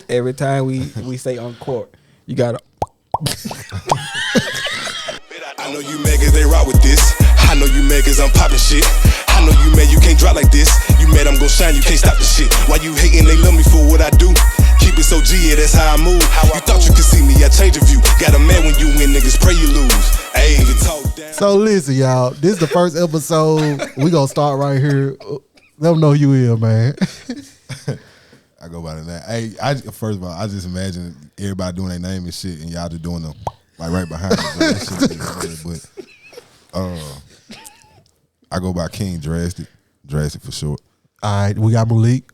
Every time we say UNCORK'D, you gotta. I know you megas, they rock with this. I know you megas, I'm poppin' shit. I know you mad, you can't drop like this. You mad, I'm gon' shine, you can't stop the shit. Why you hating, they love me for what I do. Keep it so G, yeah, that's how I move. You thought you could see me, I change a view. Got a man when you win, niggas pray you lose. Ayy, you talk down. So listen, y'all, this is the first episode. We gonna start right here. Let them know you here, man. I go by that. Hey, first of all, I just imagine everybody doing their name and shit, and y'all just doing them like right behind us. That shit be but I go by King Drastic for short. All right, we got Malik.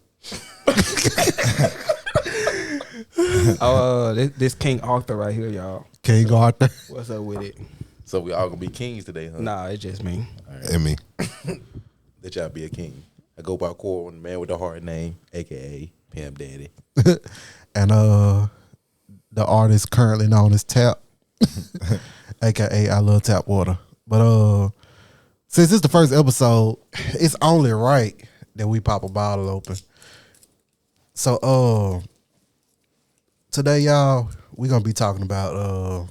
This King Arthur right here, y'all. King Arthur. What's up with it? So we all gonna be kings today, huh? Nah, it's just me. Right. And me. Let y'all be a king. I go by Core, the man with the hard name, aka Pam Daddy. And the artist currently known as Tap, aka I Love Tap Water. But since it's the first episode, it's only right that we pop a bottle open. So today, y'all, we're gonna be talking about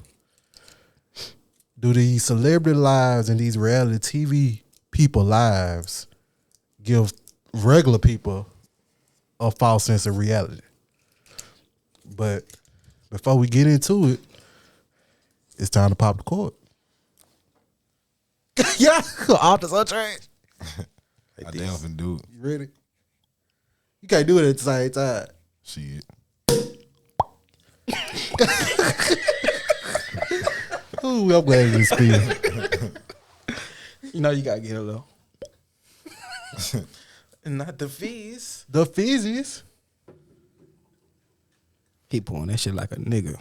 do these celebrity lives and these reality TV people lives give regular people a false sense of reality? But before we get into it, it's time to pop the cork. Yeah, off the trash. I damn can do it. You ready? You can't do it at the same time. Shit. Ooh, I'm glad you spin. You know you gotta get a little. Not the fizz. The fizzies. He pouring that shit like a nigga.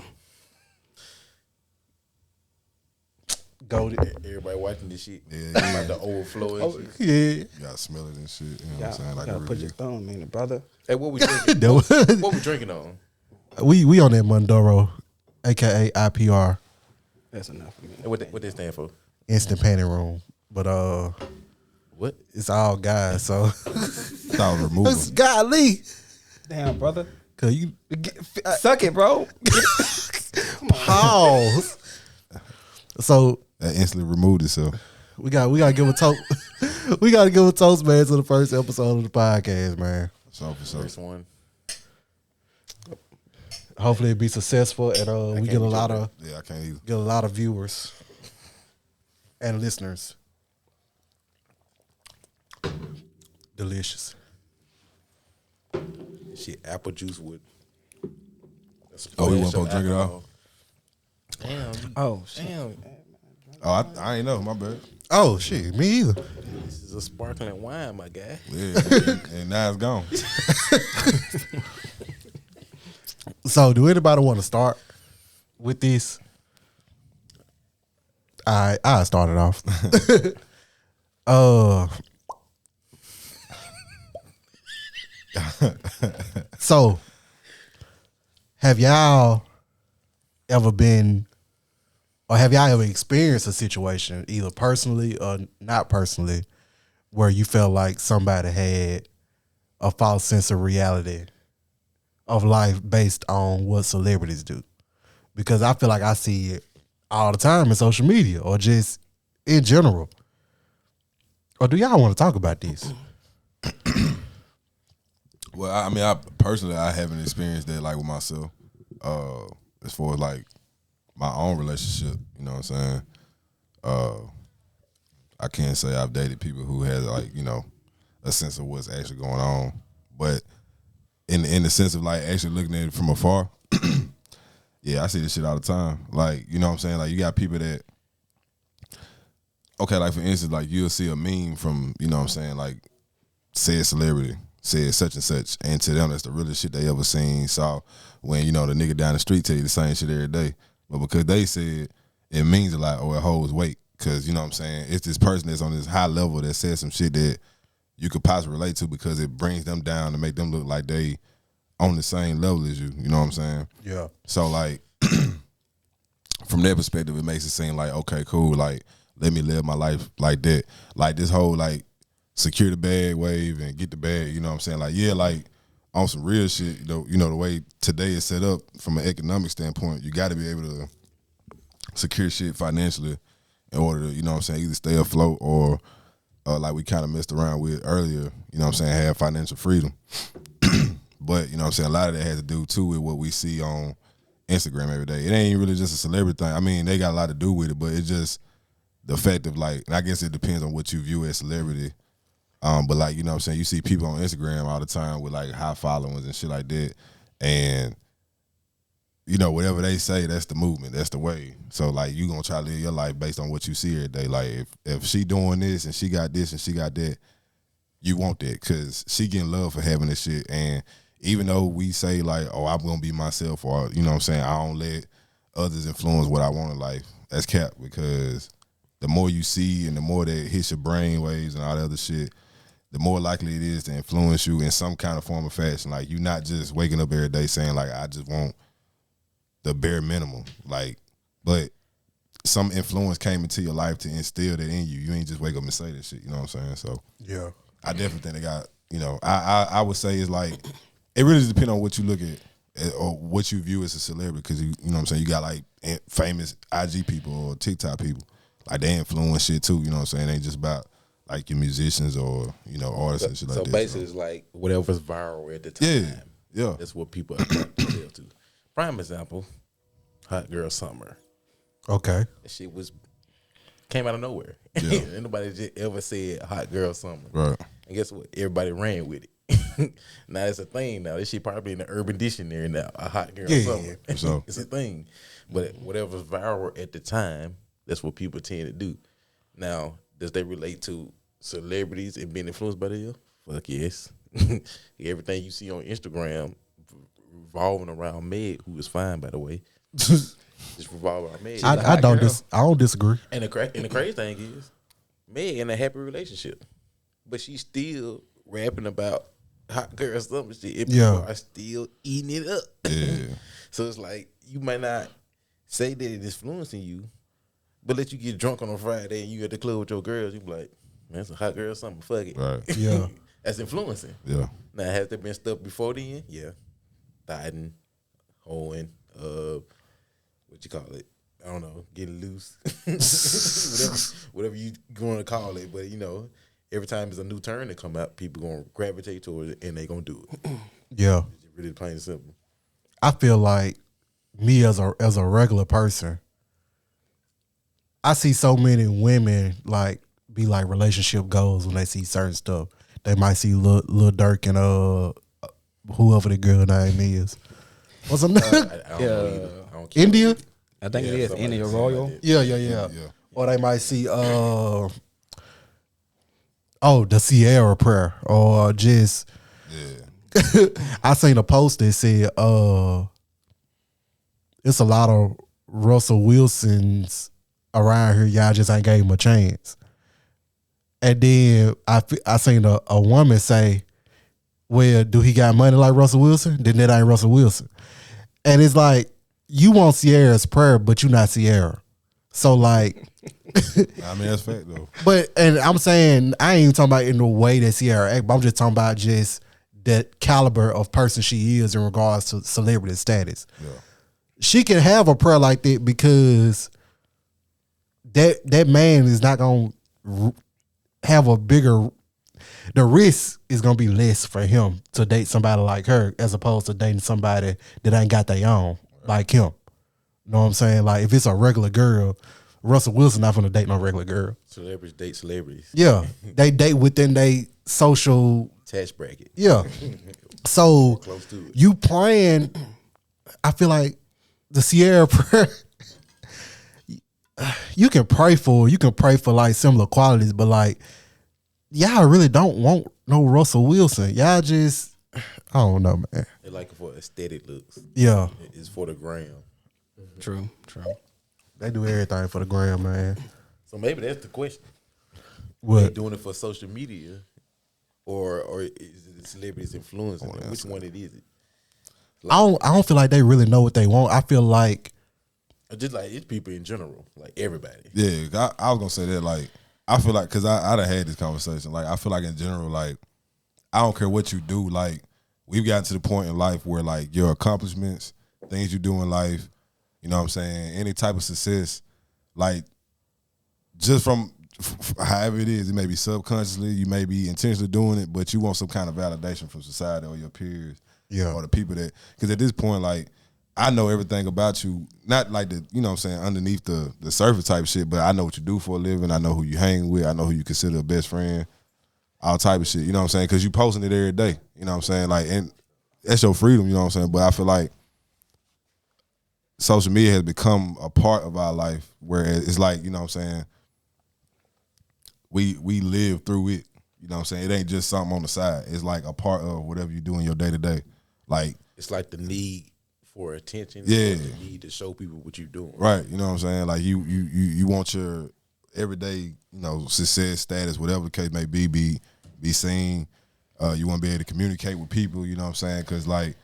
Go to Everybody watching this shit. Yeah, About the overflow and shit. yeah. You gotta smell it and shit. You know what I'm saying? Like gotta it put really your thumb in it, brother. Hey, what we drinking? That What we drinking on? we on that Mondoro, aka IPR, That's enough for me. Hey, what they stand for? instant panty room. But What? it's all guys, so thought removal. it's golly. Damn, brother. Cause you Suck it, bro. pause. So That instantly removed itself. we gotta give a toast. We gotta give a toast, man, to the first episode of the podcast, man. So for sure. First one. Hopefully it be successful and we get a lot of Yeah, I can't either. get a lot of viewers and listeners. Delicious. Shit, apple juice with. Oh, we want to drink it off? Damn. Oh shit. Damn. Oh, I ain't know. My bad. Oh shit, me either. This is a sparkling wine, my guy. Yeah, and now it's gone. So, do anybody want to start with this? I started off. So, have y'all ever been, or have y'all ever experienced a situation, either personally or not personally, where you felt like somebody had a false sense of reality of life based on what celebrities do? Because I feel like I see it all the time in social media or just in general. Or do y'all want to talk about this? Well, I mean, I personally haven't experienced that like with myself. As far as like my own relationship, you know what I'm saying? I can't say I've dated people who had like, you know, a sense of what's actually going on. But in the sense of like actually looking at it from afar, yeah, I see this shit all the time. Like, you know what I'm saying? Like you got people that, okay, like for instance, like you'll see a meme from, you know what I'm saying, like said celebrity, said such and such, and to them that's the realest shit they ever seen, saw, when, you know, the nigga down the street tell you the same shit every day. But because they said it means a lot or it holds weight, because, you know what I'm saying, it's this person that's on this high level that says some shit that you could possibly relate to because it brings them down to make them look like they on the same level as you know what I'm saying? Yeah. So like from that perspective, it makes it seem like, okay, cool, like let me live my life like that. Like this whole like secure the bag wave and get the bag, you know what I'm saying? Like, yeah, like on some real shit, you know the way today is set up from an economic standpoint, you got to be able to secure shit financially in order to, you know what I'm saying, either stay afloat or like we kind of messed around with earlier, you know what I'm saying, have financial freedom. But, you know what I'm saying, a lot of that has to do, too, with what we see on Instagram every day. It ain't really just a celebrity thing. I mean, they got a lot to do with it, but it's just the fact of, like, and I guess it depends on what you view as celebrity. But, like, you know what I'm saying, you see people on Instagram all the time with, like, high followings and shit like that. And, you know, whatever they say, that's the movement. That's the way. So, like, you going to try to live your life based on what you see every day. Like, if she doing this and she got this and she got that, you want that because she getting love for having this shit. And even though we say, like, oh, I'm going to be myself or, you know what I'm saying, I don't let others influence what I want in life, that's cap because the more you see and the more that hits your brain waves and all that other shit, the more likely it is to influence you in some kind of form or fashion. Like, you're not just waking up every day saying, like, I just want the bare minimum. Like, but some influence came into your life to instill that in you. You ain't just wake up and say that shit, you know what I'm saying? So, Yeah. I definitely think they got, you know, I would say it's like, it really just depends on what you look at or what you view as a celebrity because, you know what I'm saying, you got like famous IG people or TikTok people. Like they influence shit too, you know what I'm saying? It ain't just about like your musicians or, you know, artists and shit like that. So basically it's like whatever's viral at the time. Yeah. That's what people attract themselves to. Prime example, Hot Girl Summer. Okay. That shit came out of nowhere. Yeah. Ain't nobody just ever said Hot Girl Summer. Right. And guess what? Everybody ran with it. Now it's a thing now. This shit probably in the Urban Dictionary now. A Hot Girl Summer. For sure. It's a thing. But whatever's viral at the time, that's what people tend to do. Now, does they relate to celebrities and being influenced by them? Fuck yes. Everything you see on Instagram revolving around Meg, who is fine, by the way. Just revolving around Meg. I don't disagree. And the crazy thing is, Meg in a happy relationship, but she's still rapping about Hot Girl Summer shit. And people are still eating it up. Yeah. So it's like you might not say that it is influencing you, but let you get drunk on a Friday and you at the club with your girls, you be like, man, it's a Hot Girl Summer. Fuck it. Right. Yeah. That's influencing. Yeah. Now, has there been stuff before then? Yeah. Diding, hoeing, what you call it? I don't know, getting loose. whatever you going to call it. But, you know, every time there's a new turn that come out, people going to gravitate towards it and they going to do it. Yeah. It's really plain and simple. I feel like me as a regular person, I see so many women like be like relationship goals when they see certain stuff. They might see Lil Durk and whoever the girl name is. What's her name? I don't know either. I don't care. India? I think it is something India like Royal. that. Yeah. Or they might see the Sierra prayer or just I seen a post that said it's a lot of Russell Wilsons around here. Y'all just ain't gave him a chance. And then I seen a woman say, well, do he got money like Russell Wilson? Then that ain't Russell Wilson. And it's like, you want Sierra's prayer, but you not Sierra. So like, I mean, that's fact though. and I'm saying, I ain't even talking about in the way that Sierra act, but I'm just talking about just that caliber of person she is in regards to celebrity status. Yeah. She can have a prayer like that because that man is not going to have a bigger, the risk is going to be less for him to date somebody like her as opposed to dating somebody that ain't got their own like him. You know what I'm saying? Like if it's a regular girl, Russell Wilson not going to date no regular girl. Celebrities date celebrities. Yeah. They date within their social Tax bracket. Yeah. So Close to it. you praying, I feel like the Sierra prayer, you can pray for like similar qualities, but like y'all really don't want no Russell Wilson. Y'all just, I don't know, man. They like it for aesthetic looks. Yeah. It's for the gram. True. They do everything for the gram, man. So maybe that's the question. They What? doing it for social media, or is it the celebrities influencing them? Which one it is? I don't feel like they really know what they want. I feel like Or just like it's people in general, like everybody. Yeah, I was gonna say that. Like, I feel like because I done had this conversation. Like, I feel like in general, like, I don't care what you do. Like, we've gotten to the point in life where like your accomplishments, things you do in life, you know what I'm saying, any type of success, like just from however it is, it may be subconsciously, you may be intentionally doing it, but you want some kind of validation from society or your peers, or the people that, because at this point, like, I know everything about you, not like the, you know what I'm saying, underneath the surface type shit, but I know what you do for a living, I know who you hang with, I know who you consider a best friend, all type of shit, you know what I'm saying, because you posting it every day, you know what I'm saying, like, and that's your freedom, you know what I'm saying, but I feel like social media has become a part of our life where it's like, you know what I'm saying, we live through it, you know what I'm saying, it ain't just something on the side, it's like a part of whatever you do in your day-to-day, like. It's like the need for attention, yeah, the need to show people what you're doing. Right, you know what I'm saying, like you want your everyday, you know, success, status, whatever the case may be seen, you want to be able to communicate with people, you know what I'm saying, because like,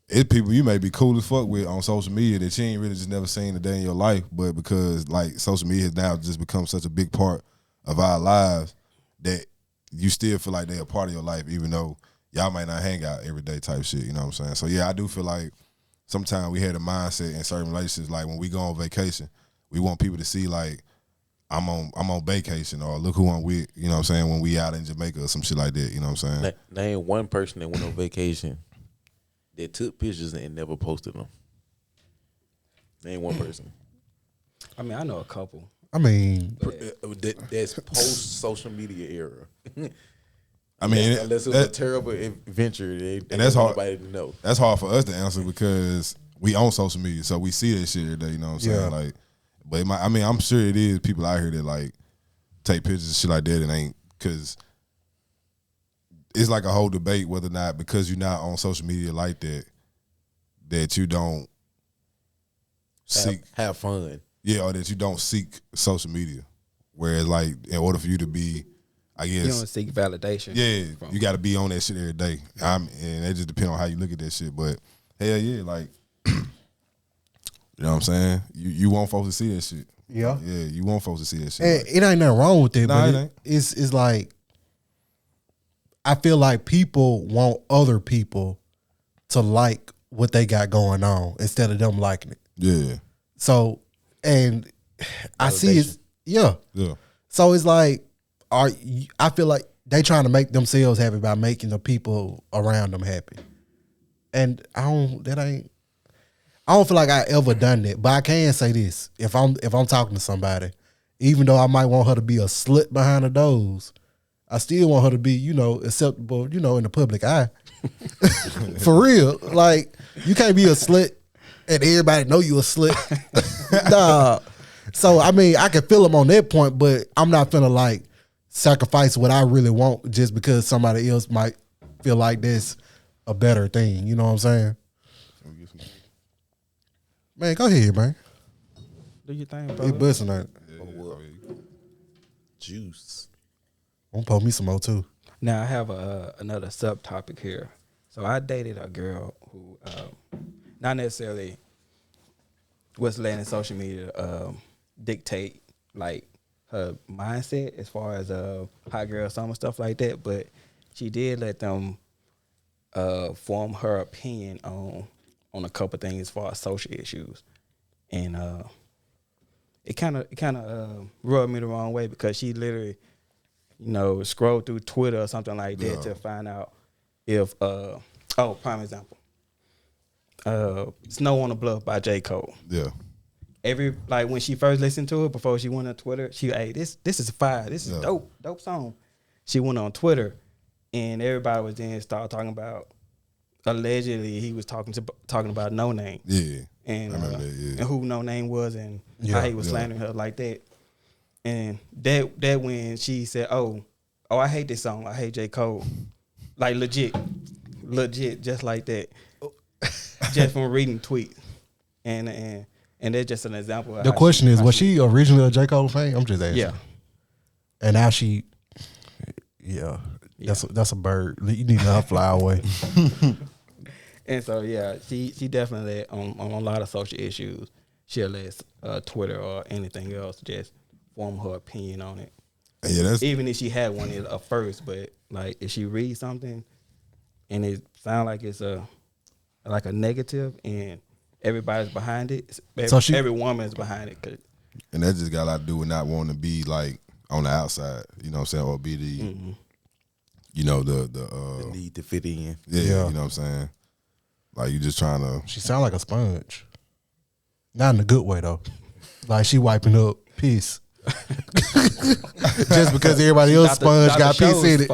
it's people you may be cool as fuck with on social media that you ain't really just never seen a day in your life, but because like social media has now just become such a big part of our lives that you still feel like they're a part of your life, even though y'all might not hang out every day type shit, you know what I'm saying? So yeah, I do feel like sometimes we had a mindset in certain relationships, like when we go on vacation, we want people to see like I'm on vacation, or look who I'm with, you know what I'm saying, when we out in Jamaica or some shit like that, you know what I'm saying? Name one person that went on vacation that took pictures and never posted them. Name one person. I mean, I know a couple. I mean, That's post social media era. I mean, unless it was a terrible adventure, and that's hard. Nobody to know. That's hard for us to answer because we own social media, so we see that shit every day. You know what I'm saying? Yeah. Like, but I mean, I'm sure it is people out here that like take pictures and shit like that and ain't, because it's like a whole debate whether or not because you're not on social media like that you don't seek have fun. Yeah, or that you don't seek social media. Whereas like in order for you to be, I guess, You don't seek validation. yeah, you got to be on that shit every day. And it just depends on how you look at that shit. But hell yeah, like, you know what I'm saying? You want folks to see that shit. Yeah. Yeah, you want folks to see that shit. and Like, it ain't nothing wrong with it, Nah, but it ain't. it's like, I feel like people want other people to like what they got going on instead of them liking it. yeah, So, and I see it's, yeah. yeah. So it's like, I feel like they trying to make themselves happy by making the people around them happy. And I don't feel like I ever done that. But I can say this. If I'm talking to somebody, even though I might want her to be a slut behind the doors, I still want her to be, you know, acceptable, you know, in the public eye. For real. Like, you can't be a slut and everybody know you a slut. Nah. So, I mean, I can feel them on that point, but I'm not finna, like, sacrifice what I really want just because somebody else might feel like that's a better thing. You know what I'm saying? Man, go ahead, man. Do you think, They bro? busting on it. Juice. I'm gonna pour me some more, too. Now I have another subtopic here. So I dated a girl who, not necessarily was letting social media dictate like her mindset as far as hot girl summer stuff like that, but she did let them form her opinion on a couple things as far as social issues, and it kind of rubbed me the wrong way because she literally, you know, scrolled through Twitter or something like that to find out if prime example, Snow on the Bluff by J. Cole. Yeah. When she first listened to it before she went on Twitter, she, hey, this is fire, this is dope song. She went on Twitter and everybody was then started talking about, allegedly he was talking about No Name. Yeah. And, I remember that, yeah. and who No Name was and how he was slandering her like that. And that when she said, oh, I hate this song, I hate J. Cole. Like legit, just like that. Just from reading tweets. And that's just an example of The question is, was she originally a J. Cole fan? I'm just asking. Yeah. And now she, that's a bird. You need to let her fly away. And so she definitely on a lot of social issues, she'll let Twitter or anything else just form her opinion on it. Yeah, that's Even if she had one at first, but like if she reads something, and it sounds like it's a negative, and everybody's behind it. Every woman is behind it. And that just got a lot to do with not wanting to be like on the outside, you know what I'm saying, or be the, you know, the need to fit in. Yeah, you know what I'm saying. Like you just trying to. She sound like a sponge, not in a good way though. Like she wiping up piss. Just because everybody else sponge got piss in it.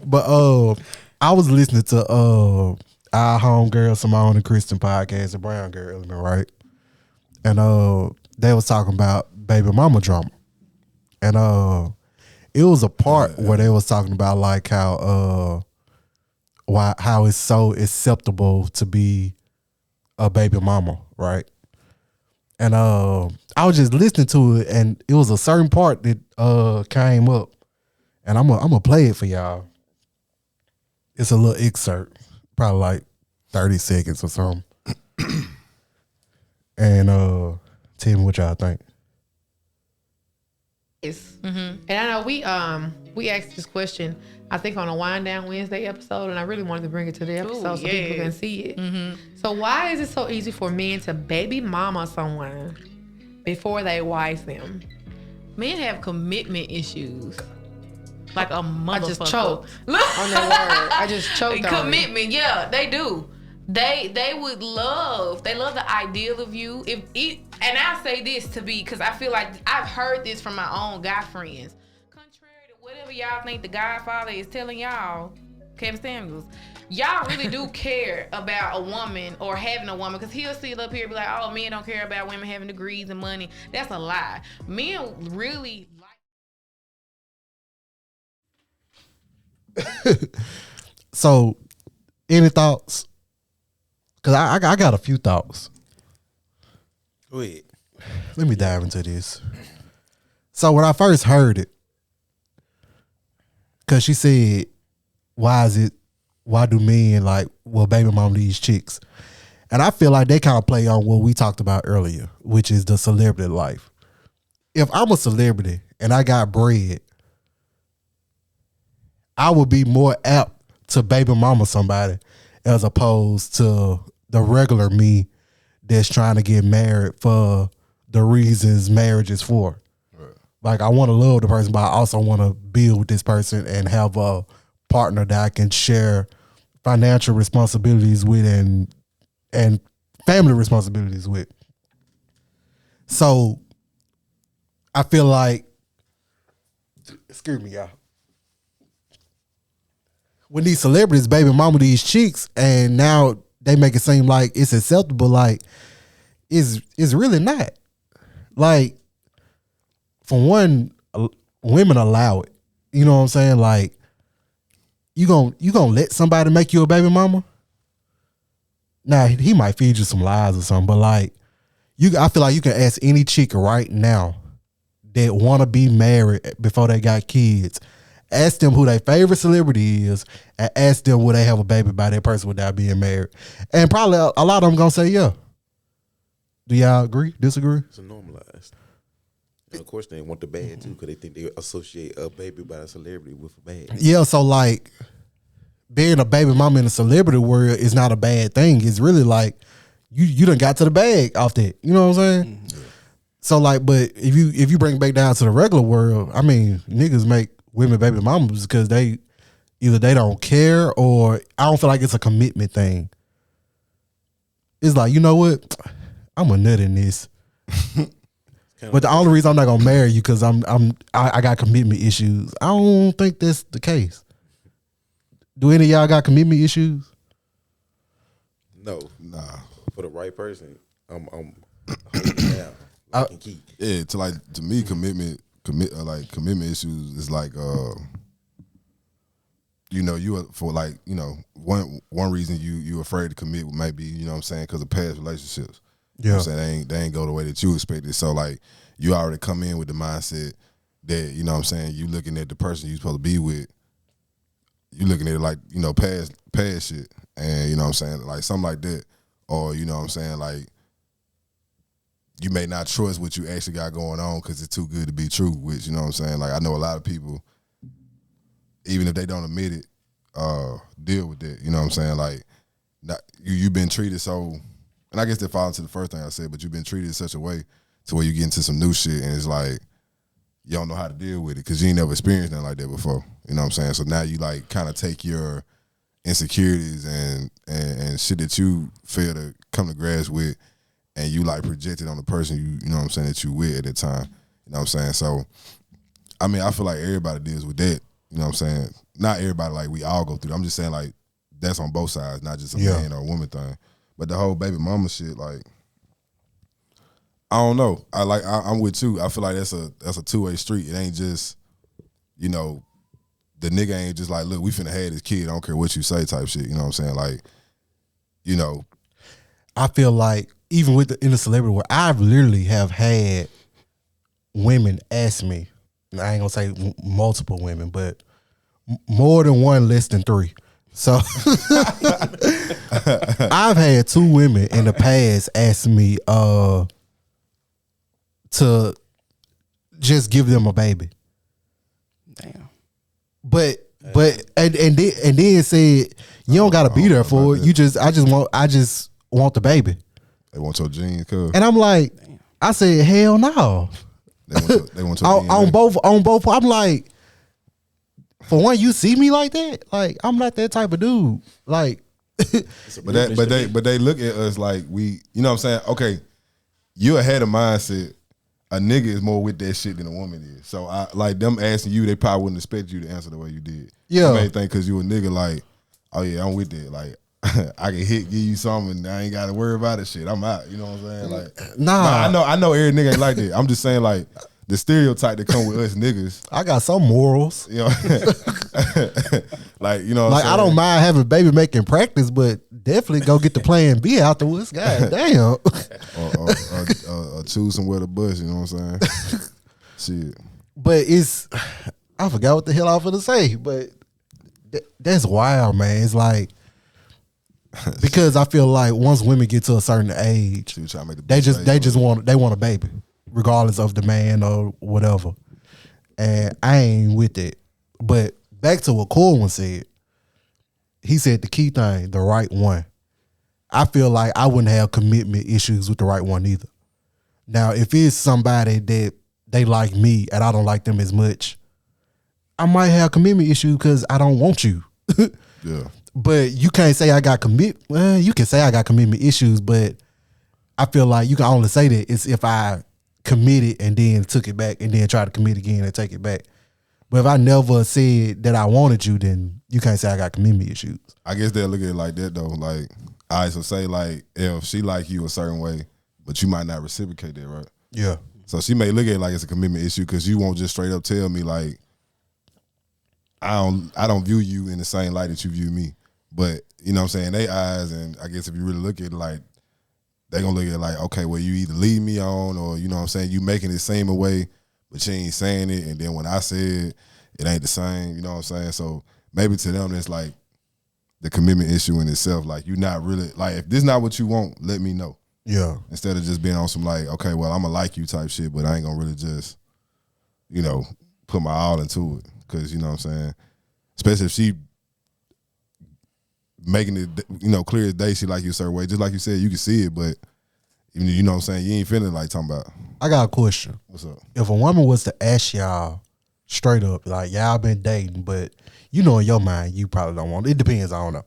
But I was listening to our homegirl Simone and Kristen podcast, the Brown Girl Element, right? And they was talking about baby mama drama. And it was a part where they was talking about like how it's so acceptable to be a baby mama, right? And I was just listening to it, and it was a certain part that came up, and I'm gonna play it for y'all. It's a little excerpt, probably like 30 seconds or something. And tell me what y'all think. Yes. And I know we asked this question, I think on a Wind Down Wednesday episode, and I really wanted to bring it to the episode so people can see it. So why is it so easy for men to baby mama someone before they wife them? Men have commitment issues. Like a motherfucker. I just choked on that word. I just choked on commitment, yeah, they do. They would love the ideal of you. And I say this to be, because I feel like I've heard this from my own guy friends. Contrary to whatever y'all think the Godfather is telling y'all, Kevin Samuels, y'all really do care about a woman or having a woman, because he'll sit up here and be like, oh, men don't care about women having degrees and money. That's a lie. Men really So, any thoughts? Because I got a few thoughts. Go ahead. Let me dive into this. So when I first heard it, because she said, why do men baby mom these chicks? And I feel like they kind of play on what we talked about earlier, which is the celebrity life. If I'm a celebrity and I got bread, I would be more apt to baby mama somebody as opposed to the regular me that's trying to get married for the reasons marriage is for. Right. Like I want to love the person, but I also want to build with this person and have a partner that I can share financial responsibilities with and family responsibilities with. So I feel like, excuse me, y'all. When these celebrities baby mama these chicks and now they make it seem like it's acceptable, like it's really not. Like, for one, women allow it. You know what I'm saying? Like, you gonna let somebody make you a baby mama? Now, he might feed you some lies or something, but like, I feel like you can ask any chick right now that want to be married before they got kids. Ask them who their favorite celebrity is, and ask them will they have a baby by that person without being married. And probably a lot of them gonna say yeah. Do y'all agree? Disagree? It's normalized. And of course, they want the bad too, because they think they associate a baby by a celebrity with a bad. Yeah, so like being a baby mama in the celebrity world is not a bad thing. It's really like you done got to the bag off that. You know what I'm saying? Mm-hmm. So like, but if you bring it back down to the regular world, I mean, niggas make women baby mamas because they don't care, or I don't feel like it's a commitment thing. It's like, you know what? I'm a nut in this. But the only reason I'm not gonna marry you because I got commitment issues. I don't think that's the case. Do any of y'all got commitment issues? No, nah. For the right person, I'm holding down. Yeah, to me, commitment issues is like one reason you afraid to commit might be, you know what I'm saying, because of past relationships. Yeah. You know what I'm saying, they ain't go the way that you expected. So like you already come in with the mindset that, you know what I'm saying, you looking at the person you supposed to be with, you looking at it like, you know, past shit. And you know what I'm saying, like something like that. Or, you know what I'm saying, like you may not trust what you actually got going on because it's too good to be true, which, you know what I'm saying, like I know a lot of people, even if they don't admit it, deal with that. You know what I'm saying? Like, not, you've been treated so, and I guess that falls into the first thing I said, but you've been treated in such a way to where you get into some new shit and it's like, you don't know how to deal with it because you ain't never experienced nothing like that before. You know what I'm saying? So now you like kind of take your insecurities and shit that you fail to come to grasp with and you like project it on the person you know what I'm saying, that you with at that time. You know what I'm saying? So, I mean, I feel like everybody deals with that. You know what I'm saying? Not everybody, like, we all go through it. I'm just saying, like, that's on both sides, not just a man or a woman thing. But the whole baby mama shit, like, I don't know. I'm with you. I feel like that's a two-way street. It ain't just, you know, the nigga ain't just like, look, we finna have this kid, I don't care what you say type shit. You know what I'm saying? Like, you know. I feel like even in the celebrity world, I've literally have had women ask me, and I ain't gonna say multiple women, but more than one, less than three. So I've had 2 women in the past ask me to just give them a baby. Damn. But and then said you don't gotta be there for it. I just want the baby. They want your genes, cuz. And I'm like, I said, hell no. They want your genes. On both. I'm like, for one, you see me like that? Like, I'm not that type of dude. Like, but they look at us like we, you know what I'm saying? Okay, you ahead of mindset. A nigga is more with that shit than a woman is. So I like them asking you, they probably wouldn't expect you to answer the way you did. Yeah. You may think because you a nigga like, oh yeah, I'm with that. Like, I can give you something and I ain't got to worry about it shit. I'm out. You know what I'm saying? Like, nah. I know every nigga ain't like that. I'm just saying like the stereotype that come with us niggas. I got some morals. You know, like, you know what like, I'm saying? I don't mind having baby making practice, but definitely go get the plan B afterwards. God damn. or choose somewhere to bust, you know what I'm saying? Shit. But I forgot what the hell I was gonna say, but that's wild, man. It's like, because I feel like once women get to a certain age, they want a baby, regardless of the man or whatever. And I ain't with it. But back to what Corwin said, he said the key thing, the right one. I feel like I wouldn't have commitment issues with the right one either. Now, if it's somebody that they like me and I don't like them as much, I might have commitment issues because I don't want you. Yeah. But you can't say I got well, you can say I got commitment issues, but I feel like you can only say that it's if I committed and then took it back and then try to commit again and take it back. But if I never said that I wanted you, then you can't say I got commitment issues. I guess they'll look at it like that though. Like, I so say like if she like you a certain way, but you might not reciprocate that, right? Yeah. So she may look at it like it's a commitment issue because you won't just straight up tell me like I don't view you in the same light that you view me. But you know what I'm saying, they eyes, and I guess if you really look at it like, they gonna look at it like, okay, well, you either lead me on or, you know what I'm saying, you making it seem a way, but you ain't saying it, and then when I said it ain't the same, you know what I'm saying? So maybe to them it's like the commitment issue in itself. Like, you not really, like, if this not what you want, let me know. Yeah. Instead of just being on some like, okay, well, I'm gonna like you type shit, but I ain't gonna really just, you know, put my all into it. Cause you know what I'm saying? Especially if she making it, you know, clear as day, she like you a certain way. Just like you said, you can see it, but you know what I'm saying? You ain't feeling like talking about. I got a question. What's up? If a woman was to ask y'all straight up, like, y'all been dating, but you know in your mind, you probably don't want it. It depends, I don't know.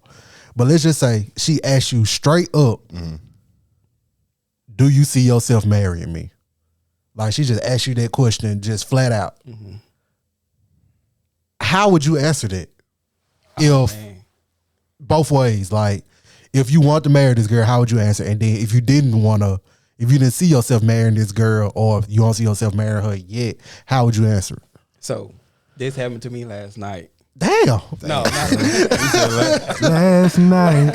But let's just say she asked you straight up, do you see yourself marrying me? Like, she just asked you that question just flat out. Mm-hmm. How would you answer that? If both ways, like, if you want to marry this girl, how would you answer? And then if you didn't see yourself marrying this girl, or if you don't see yourself marrying her yet, how would you answer? So this happened to me last night. Damn. No, not last night.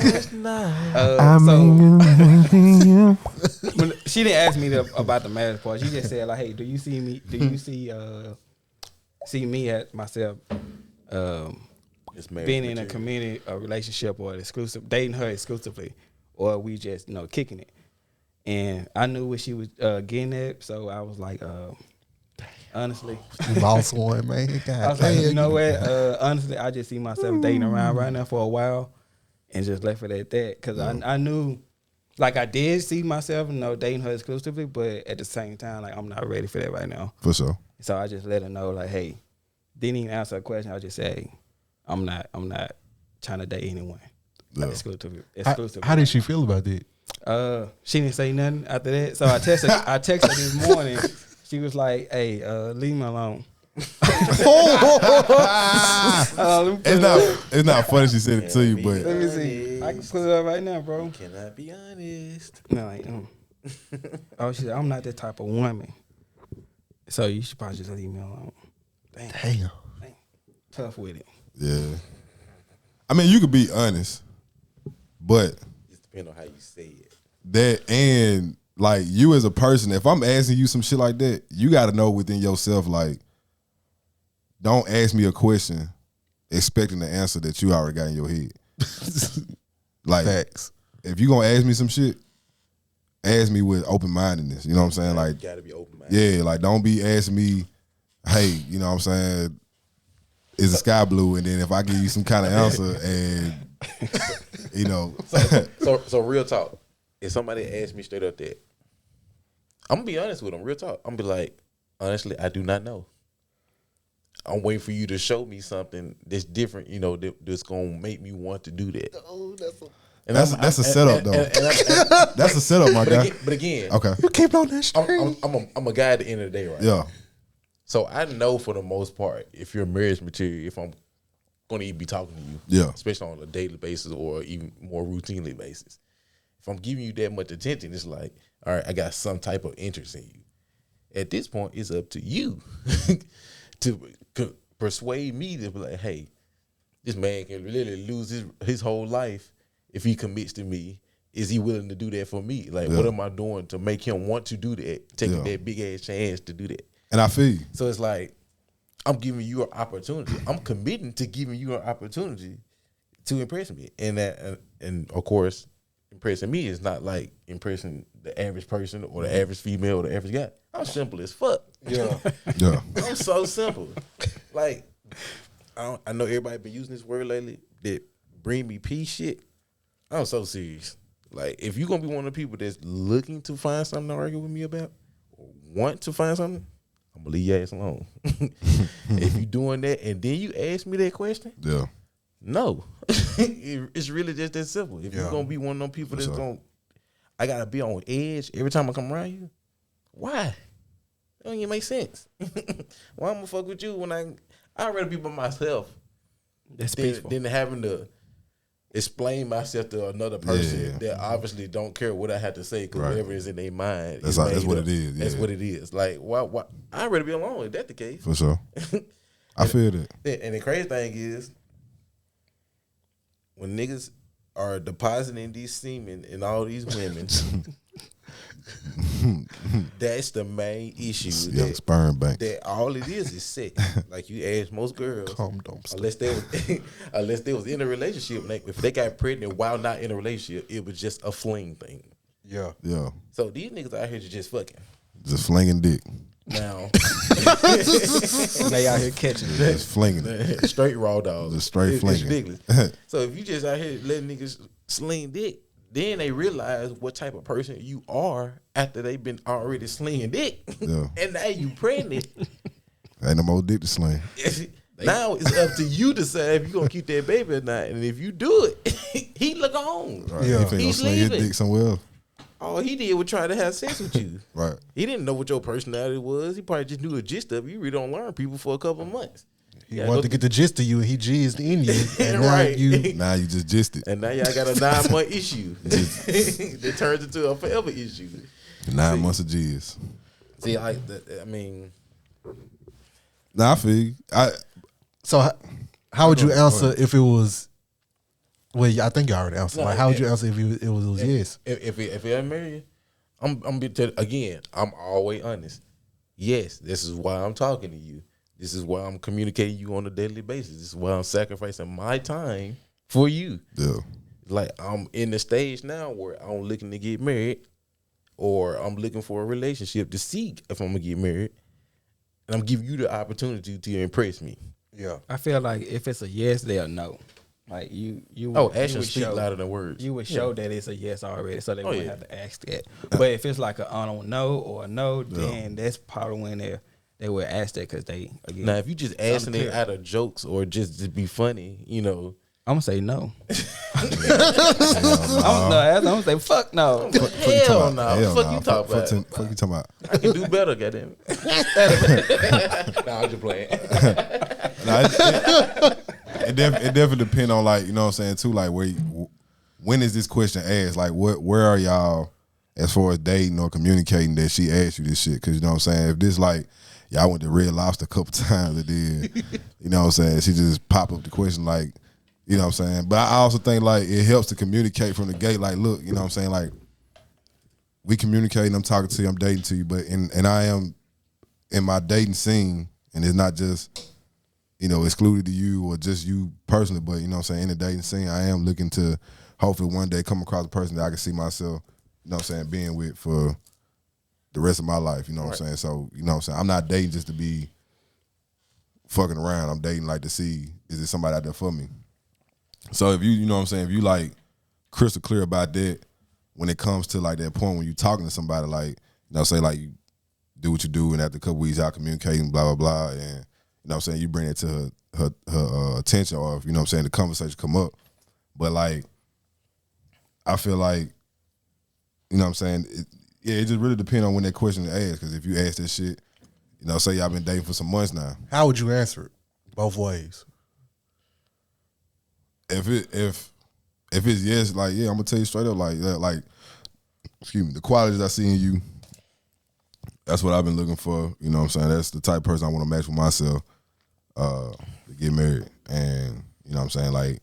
When she didn't ask me about the marriage part. She just said like, "Hey, do you see me? Do you see me at myself being in a committed relationship or exclusive, dating her exclusively, or we just kicking it?" And I knew what she was getting at, so I was like, honestly. You lost one, man. I God was like, damn. you know what? Honestly, I just see myself dating around right now for a while, and just left it at that. Cause I knew, like, I did see myself, dating her exclusively, but at the same time, like, I'm not ready for that right now. For sure. So I just let her know, like, hey, didn't even answer a question. I just say, hey, I'm not trying to date anyone. Yeah. Exclusively. How did she feel about that? She didn't say nothing after that. So I texted her this morning. She was like, hey, leave me alone. It's not funny she said it to you, but Let me see. I can put it up right now, bro. Can I be honest? No, like, oh, she said, I'm not that type of woman. So you should probably just leave me alone. Damn. Tough with it. yeah. I mean, you could be honest, but It depends on how you say it. that and like you as a person, if I'm asking you some shit like that, you got to know within yourself, like, don't ask me a question expecting the answer that you already got in your head. Like, Facts. if you gonna ask me some shit, ask me with open mindedness. You know what I'm saying? Like, You gotta be open minded. yeah, like don't be asking me, hey, you know what I'm saying, is the sky blue? And then if I give you some kind of answer and you know, So real talk. If somebody asks me straight up that, I'm gonna be honest with them. Real talk. I'm gonna be like, honestly, I do not know. I'm waiting for you to show me something that's different. That's gonna make me want to do that. that's a setup though. That's a setup, my guy. But again, Okay. You keep on that street. I'm a guy at the end of the day, right? Yeah. So I know for the most part, if you're marriage material, if I'm going to even be talking to you, Yeah. especially on a daily basis or even more routinely basis, if I'm giving you that much attention, it's like, all right, I got some type of interest in you. At this point, it's up to you to persuade me to be like, hey, this man can literally lose his whole life if he commits to me. Is he willing to do that for me? Like, what am I doing to make him want to do that, taking that big ass chance to do that? And I feel you. So it's like, I'm giving you an opportunity. I'm committing to giving you an opportunity to impress me. And that, and of course, impressing me is not like impressing the average person or the average female or the average guy. I'm simple as fuck. Yeah. Yeah. I'm so simple. Like, I know everybody been using this word lately, that bring me peace shit. I'm so serious. Like, if you're going to be one of the people that's looking to find something to argue with me about, or want to find something, I'm going to leave your ass alone. If you doing that and then you ask me that question, Yeah. no. It's really just that simple. If you're going to be one of them people that's going to, I got to be on edge every time I come around you, why? That don't even make sense. Why I'm going to fuck with you when I'd rather be by myself That's peaceful. than having to explain myself to another person that obviously don't care what I have to say because whatever is in their mind. That's what it is. That's Yeah. what it is. Like, why? I'd rather be alone if that's the case. For sure. I feel that. And the crazy thing is, when niggas are depositing these semen in all these women, that's the main issue. Young sperm bank. That all it is sex. Like you ask most girls, Condoms. unless they was in a relationship, if they got pregnant while not in a relationship, it was just a fling thing. Yeah. Yeah. So these niggas out here just fucking. Just flinging dick. Now They out here catching it. Just flinging it. straight raw dogs. Just straight It's flinging. ridiculous. So if you just out here letting niggas sling dick, then they realize what type of person you are after they've been already slinging dick. Yeah. And now you pregnant. Ain't no more dick to sling. Now it's up to you to decide if you're gonna keep that baby or not. And if you do it, he look on. Right. Yeah. He finna go He's sling his leaving. dick somewhere else. All he did was try to have sex with you. Right. He didn't know what your personality was. He probably just knew the gist of it. You really don't learn people for a couple of months. He wanted to get the gist of you, and he jizzed in you, and now Right. you. Now you just jissed it. And now y'all got a 9-month issue that turns into a forever issue. 9 months of jizz. See, I mean, Nah, I feel you. So how would you answer if it was? Well, I think you already answered. No, Like, how would yeah. you answer if it was yes? if I marry you, I'm be again. I'm always honest. Yes, this is why I'm talking to you. This is why I'm communicating you on a daily basis. This is why I'm sacrificing my time for you. Yeah. Like I'm in the stage now where I'm looking to get married, or I'm looking for a relationship to see if I'm gonna get married. and I'm giving you the opportunity to impress me. Yeah. I feel like if it's a yes, they'll know. Like you Oh, you actions would speak show- louder than words. You would show that it's a yes already, so they wouldn't yeah. have to ask that. But if it's like a no or a no, then that's probably when they would ask that because they again. Now, if you just asking it clear. out of jokes or just to be funny, you know, I'm gonna say no. I'm gonna say fuck no. hell no. Fuck you talking about? Fuck you talking about? I can do better, goddamn it. Nah, I'm just playing. It definitely depend on, like, you know what I'm saying, too, like when is this question asked? Like where are y'all as far as dating or communicating that she asked you this shit? Because you know what I'm saying, if this like y'all went to Red Lobster a couple times and then you know what I'm saying, she just pop up the question like, you know what I'm saying. But I also think like it helps to communicate from the gate, like, look, you know what I'm saying, like we communicating, I'm talking to you, I'm dating to you, but and I am in my dating scene, and it's not just, you know, excluded to you or just you personally, but you know what I'm saying, in the dating scene, I am looking to hopefully one day come across a person that I can see myself, you know what I'm saying, being with for the rest of my life, you know what I'm saying? So, you know what I'm saying, I'm not dating just to be fucking around. I'm dating like to see, is there somebody out there for me? So if you know what I'm saying, if you like crystal clear about that when it comes to like that point when you talking to somebody, like, you know, say like you do what you do and after a couple weeks out communicating, blah, blah, blah, and you know what I'm saying, you bring it to her attention, or if, you know what I'm saying, the conversation come up. But like, I feel like, you know what I'm saying, it just really depends on when that question is asked. Because if you ask that shit, you know, say y'all been dating for some months now. How would you answer it? Both ways. If it's yes, like, yeah, I'm gonna tell you straight up, like, excuse me, the qualities I see in you, that's what I've been looking for. You know what I'm saying? That's the type of person I want to match with myself to get married. And, you know what I'm saying, like,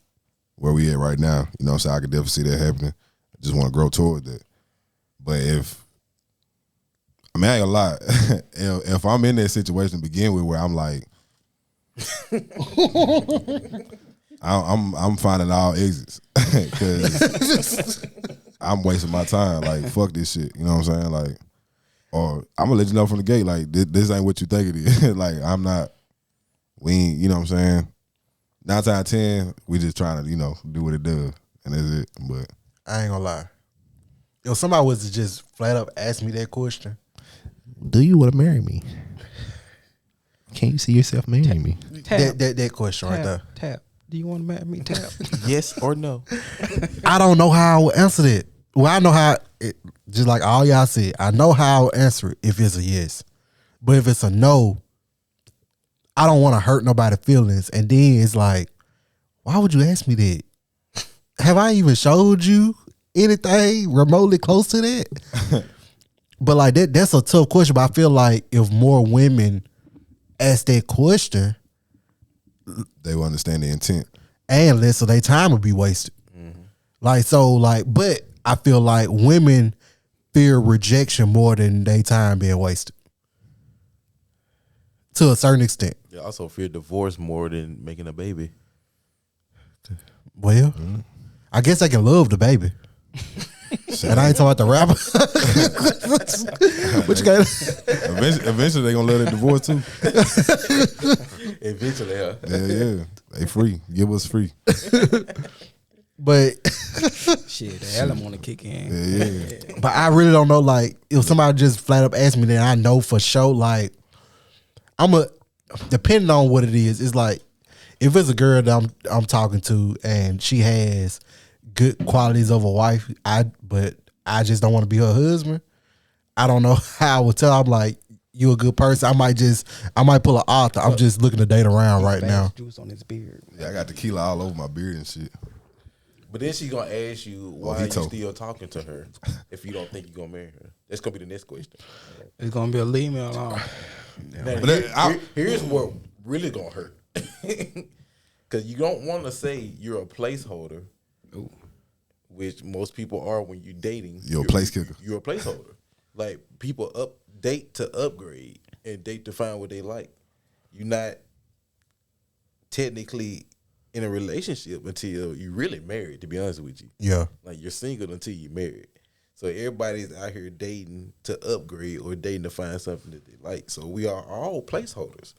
where we at right now, you know what I'm saying, I could definitely see that happening. I just want to grow toward that. But I ain't gonna lie, if I'm in that situation to begin with where I'm like, I'm finding all exits because I'm wasting my time. Like, fuck this shit. You know what I'm saying? Like, or I'm gonna let you know from the gate, like, this ain't what you think it is. Like, we ain't, you know what I'm saying? 9 times out of 10, we just trying to, you know, do what it does, and that's it. But I ain't gonna lie. If somebody was to just flat up ask me that question, do you want to marry me? Can you see yourself marrying me? that question right there. Tap. Do you want to marry me? Tap. Yes or no? I don't know how I would answer that. Well, I know how, just like all y'all said, I know how I would answer it if it's a yes. But if it's a no, I don't want to hurt nobody's feelings. And then it's like, why would you ask me that? Have I even showed you anything remotely close to that? But like that's a tough question. But I feel like if more women ask that question, they will understand the intent. and less of their time would be wasted. Like, so, like, but I feel like women fear rejection more than their time being wasted. To a certain extent. They also fear divorce more than making a baby. Well, I guess they can love the baby. And I ain't talking about the rapper. What you got? Eventually they gonna let it divorce too. Eventually, huh? Yeah. They free. Give us free. But Shit, the alimony kick in. Yeah. but I really don't know, like, if somebody just flat up asked me, then I know for sure, like, depending on what it is, it's like, if it's a girl that I'm talking to and she has good qualities of a wife, but I just don't want to be her husband, I don't know how I would tell. I'm like, you a good person. I might pull an author. I'm just looking to date around right now. Juice on his beard. Yeah, I got tequila all over my beard and shit. But then she's gonna ask you why you Ojito. still talking to her if you don't think you're gonna marry her. That's gonna be the next question. It's gonna be a leave me alone. Now, But here's what really gonna hurt, because you don't want to say you're a placeholder, which most people are when you're dating. You're a place kicker. You're a placeholder. Like, people date to upgrade and date to find what they like. You're not technically in a relationship until you really married. To be honest with you, Yeah. like, you're single until you're married. So everybody's out here dating to upgrade or dating to find something that they like. So we are all placeholders.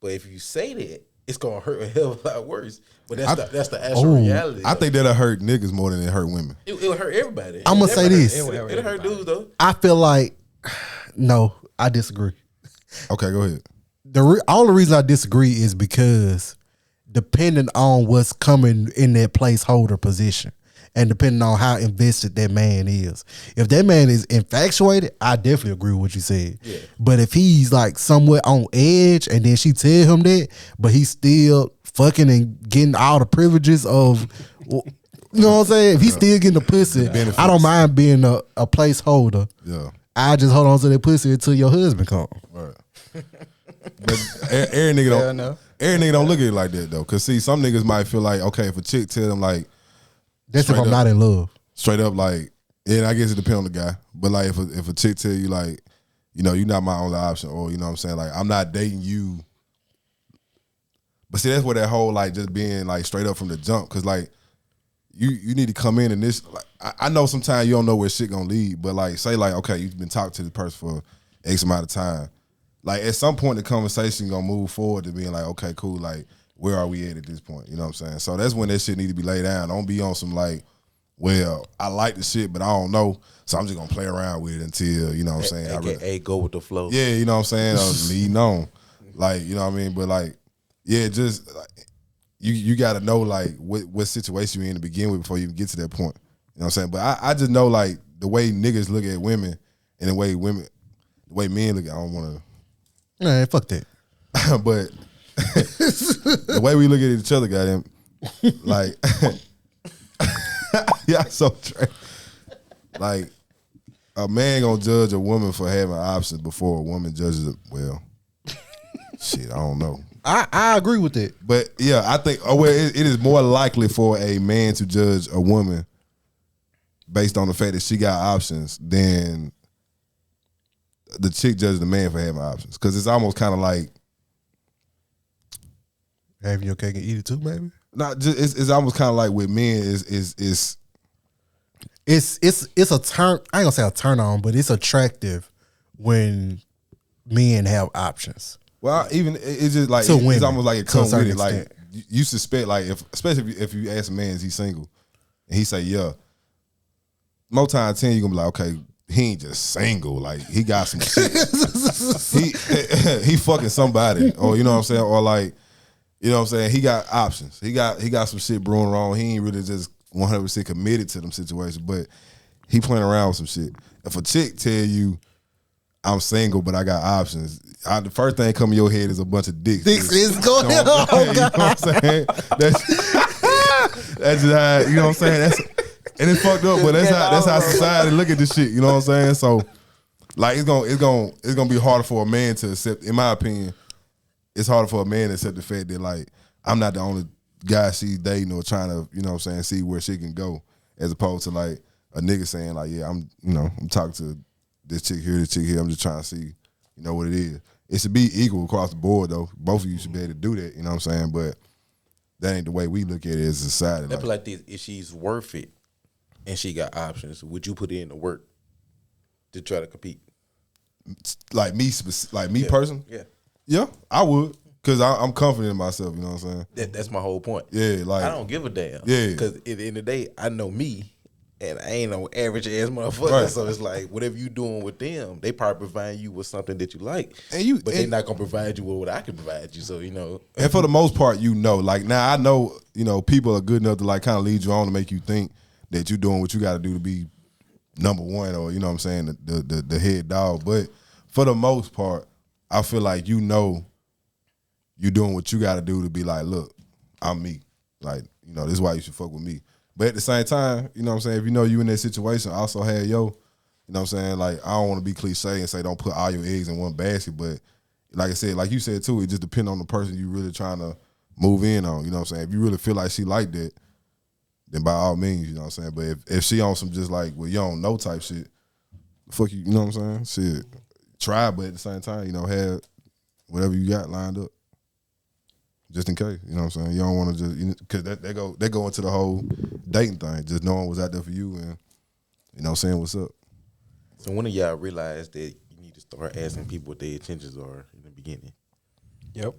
But if you say that, it's gonna hurt a hell of a lot worse. But that's the actual reality. I think that'll hurt niggas more than it hurt women. It'll hurt everybody. I'm gonna say this. It'll hurt dudes though. I feel like no, I disagree. Okay, go ahead. The only reason I disagree is because depending on what's coming in that placeholder position and depending on how invested that man is. If that man is infatuated, I definitely agree with what you said. Yeah. But if he's like somewhere on edge and then she tell him that, but he's still fucking and getting all the privileges of, you know what I'm saying? If he's still getting the pussy, Benefits. I don't mind being a placeholder. Yeah. I just hold on to that pussy until your husband come. Right. But every nigga don't look at it like that though. Cause see, some niggas might feel like, okay, if a chick tell them like, That's if straight I'm up- not in love. straight up like, and I guess it depends on the guy. But like if a chick tell you like, you know, you're not my only option, or you know what I'm saying, like I'm not dating you. But see, that's where that whole like just being like straight up from the jump, cause like you need to come in and this like I know sometimes you don't know where shit gonna lead, but like say like, okay, you've been talking to this person for X amount of time. Like at some point the conversation gonna move forward to being like, okay, cool, like where are we at this point? You know what I'm saying? So that's when that shit need to be laid down. Don't be on some like, well, I like the shit, but I don't know, so I'm just gonna play around with it until, you know what I'm saying? AKA go with the flow. Yeah, you know what I'm saying? Leading on. Like, you know what I mean? But like, yeah, just like, you gotta know like what situation you're in to begin with before you even get to that point. You know what I'm saying? But I just know like the way niggas look at women and the way men look at, I don't wanna Man, fuck that. but the way we look at each other, goddamn, like, yeah, so trash. Like, a man gonna judge a woman for having options before a woman judges it. Well, shit, I don't know. I agree with that. But yeah, I think it is more likely for a man to judge a woman based on the fact that she got options than the chick judges the man for having options. Because it's almost kind of like, Having your cake and eat it too, maybe. not just it's almost kind of like with men It's a turn. I ain't gonna say a turn on, but it's attractive when men have options. well, even it's just like To it's women, almost like it to a comes with certain it. Like extent. you suspect, like especially if you ask a man is he single, and he say yeah, more time 10 you gonna be like, okay, he ain't just single, like he got some shit. he fucking somebody, or you know what I'm saying, or like, you know what I'm saying, he got options. He got some shit brewing wrong. He ain't really just 100% committed to them situations, but he playing around with some shit. If a chick tell you I'm single but I got options, the first thing come in your head is a bunch of dicks. Dicks is going You know what on. I'm saying? You know what I'm saying? That's just how, you know what I'm saying? And it's fucked up, but that's how society look at this shit. You know what I'm saying? So, like, it's gonna be harder for a man to accept. In my opinion, it's harder for a man to accept the fact that like I'm not the only guy she's dating or trying to, you know what I'm saying, see where she can go, as opposed to like a nigga saying like, yeah, I'm talking to this chick here, I'm just trying to see, you know, what it is. It should be equal across the board though. Both of you should be able to do that. You know what I'm saying? But that ain't the way we look at it as a society. Let's put it like this: if she's worth it and she got options, would you put in the work to try to compete? Like me person. Yeah, I would, cause I'm confident in myself. You know what I'm saying? That's my whole point. Yeah, like I don't give a damn. Yeah. Because at the end of the day, I know me, and I ain't no average ass motherfucker. Right. So it's like whatever you doing with them, they probably providing you with something that you like, And but they not gonna provide you with what I can provide you. So you know, And for the most part, you know, like now I know, you know, people are good enough to like kind of lead you on to make you think that you're doing what you got to do to be number one, or you know what I'm saying, the head dog. But for the most part, I feel like you know you're doing what you got to do to be like, look, I'm me. Like, you know, this is why you should fuck with me. But at the same time, you know what I'm saying, if you know you in that situation, also have you know what I'm saying, like I don't want to be cliche and say don't put all your eggs in one basket, but like I said, like you said too, it just depends on the person you really trying to move in on. You know what I'm saying? If you really feel like she like that, then by all means, you know what I'm saying? But if she on some just like, well, you don't know type shit, fuck you know what I'm saying? Shit. Try, but at the same time, you know, have whatever you got lined up. Just in case, you know what I'm saying? You don't want to just, because they go into the whole dating thing, just knowing what's out there for you and, you know what I'm saying, what's up. So when do y'all realize that you need to start asking people what their intentions are in the beginning? Yep.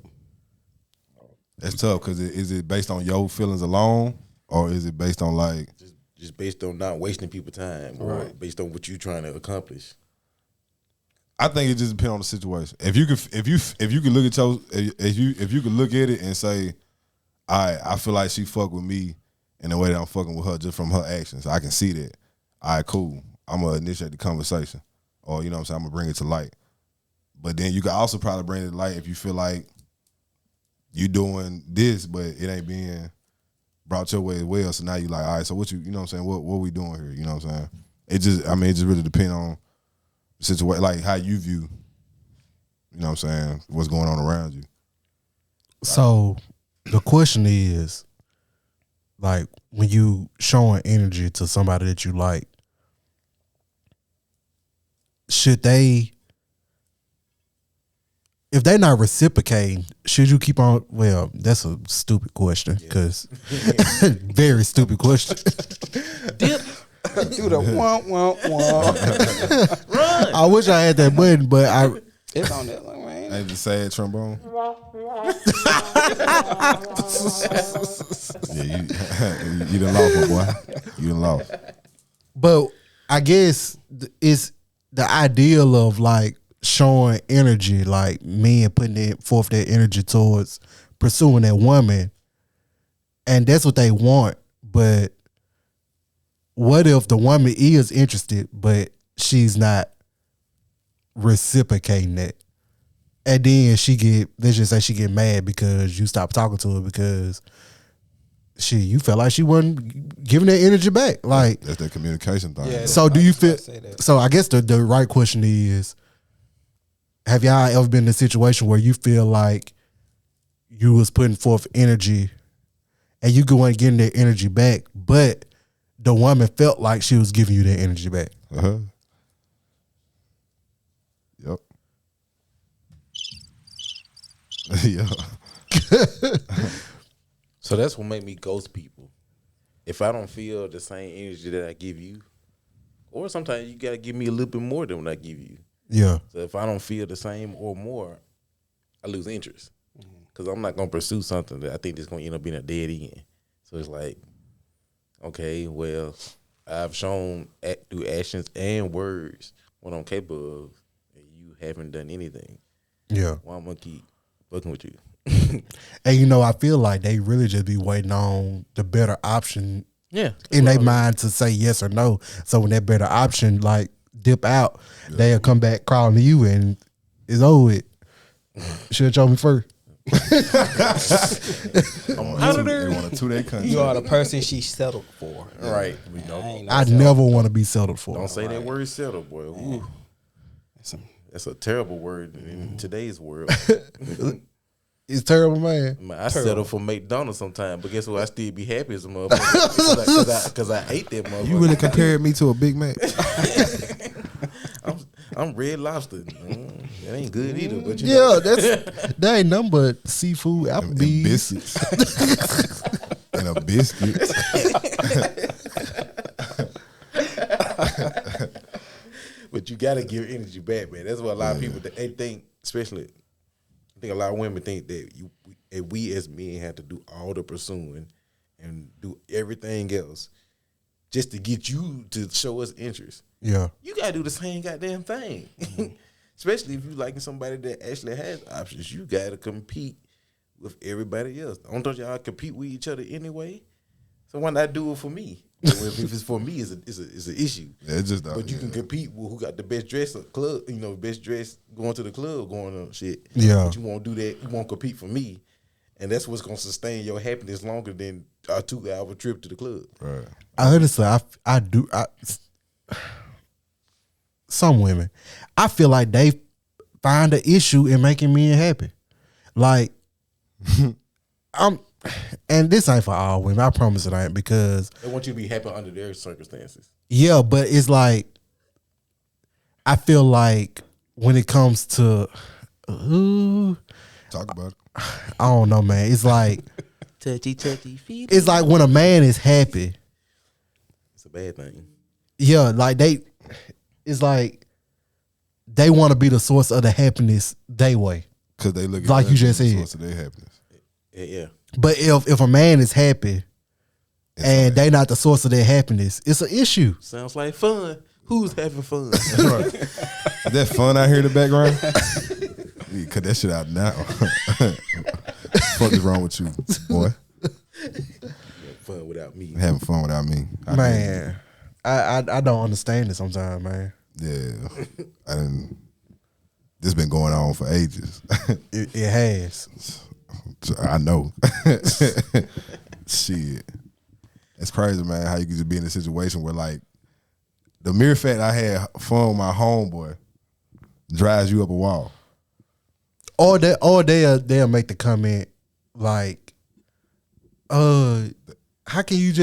That's tough because is it based on your feelings alone, or is it based on like Just based on not wasting people's time, or Right. based on what you're trying to accomplish. I think it just depends on the situation. If you could look at if you could look at it and say, I feel like she fuck with me in the way that I'm fucking with her just from her actions. I can see that. All right, cool. I'm gonna initiate the conversation, or you know what I'm saying, I'm gonna bring it to light. But then you could also probably bring it to light if you feel like you doing this, but it ain't being brought your way as well. So now you like, all right, so what you know what I'm saying, what we doing here? You know what I'm saying? It just really depends on the situation, like how you view, you know what I'm saying, what's going on around you. So the question is, like, when you showing energy to somebody that you like, should they, if they're not reciprocating, should you keep on? Well, that's a stupid question because very stupid question. Do the womp womp womp. I wish I had that button, but It's on that one, man. Ain't the sad trombone? Yeah, you done lost, my boy. You done lost. But I guess it's the ideal of like showing energy, like men putting forth their energy towards pursuing that woman, and that's what they want. But what if the woman is interested, but she's not reciprocating that? And then let's just say she get mad because you stopped talking to her because you felt like she wasn't giving that energy back. Like, That's that communication thing. Yeah, so do you feel? say that. So I guess the right question is, have y'all ever been in a situation where you feel like you was putting forth energy and you go and getting that energy back, but the woman felt like she was giving you that energy back? Uh-huh. Yep. Yeah. So that's what make me ghost people. If I don't feel the same energy that I give you, or sometimes you gotta give me a little bit more than what I give you. Yeah. So if I don't feel the same or more, I lose interest because I'm not gonna pursue something that I think is gonna end up being a dead end. So it's like, okay, well, I've shown through actions and words what I'm capable of, and you haven't done anything. Yeah. Well, I'm gonna keep fucking with you. And I feel like they really just be waiting on the better option Yeah, in their mind to say yes or no. So when that better option like dip out, they'll come back crawling to you and it's over with. Should have told me first. I'm out of there. They want a 2-day contract. You are the person she settled for. Right. I never want to be settled for. Don't say that word settle, boy. Ooh, that's a terrible word in today's world. It's terrible, man. I settle for McDonald's sometimes, but guess what? I still be happy as a motherfucker because I ate that motherfucker. You really compared me to a Big Mac. I'm Red Lobster. That ain't good either. But That ain't nothing but seafood, And Applebee's. biscuits. And a biscuit. But you gotta give energy back, man. That's what a lot of people they think, especially. I think a lot of women think that we as men have to do all the pursuing and do everything else just to get you to show us interest. Yeah. You gotta do the same goddamn thing. Especially if you liking somebody that actually has options. You gotta compete with everybody else. Don't y'all compete with each other anyway? So why not do it for me? If it's for me, it's an issue. Yeah, it's just But you can compete with who got the best dress at club, best dress going to the club, going on shit. Yeah. But you won't do that. You won't compete for me. And that's what's gonna sustain your happiness longer than a 2-hour trip to the club. Right. Honestly, I do. Some women, I feel like they find an issue in making men happy. Like, and this ain't for all women. I promise it ain't, because They want you to be happy under their circumstances. yeah, but it's like, I feel like when it comes to, Talk about it. I don't know, man. It's like, Touchy feet. it's like when a man is happy. It's a bad thing. Yeah, like it's like they want to be the source of the happiness they way. Because they look at Like you us just as the said. source of their happiness. Yeah. But if a man is happy and they not the source of their happiness, it's an issue. Sounds like fun. Who's having fun? Right. Is that fun out here in the background? Yeah, cut that shit out now. Fuck is wrong with you, boy? Fun without me. Having fun without me. Man, I don't understand it sometimes, man. Yeah. I didn't. This been going on for ages. It has. I know. Shit. It's crazy, man, how you can just be in a situation where, like, the mere fact I had fun with my homeboy drives you up a wall. Or they'll make the comment like, how can you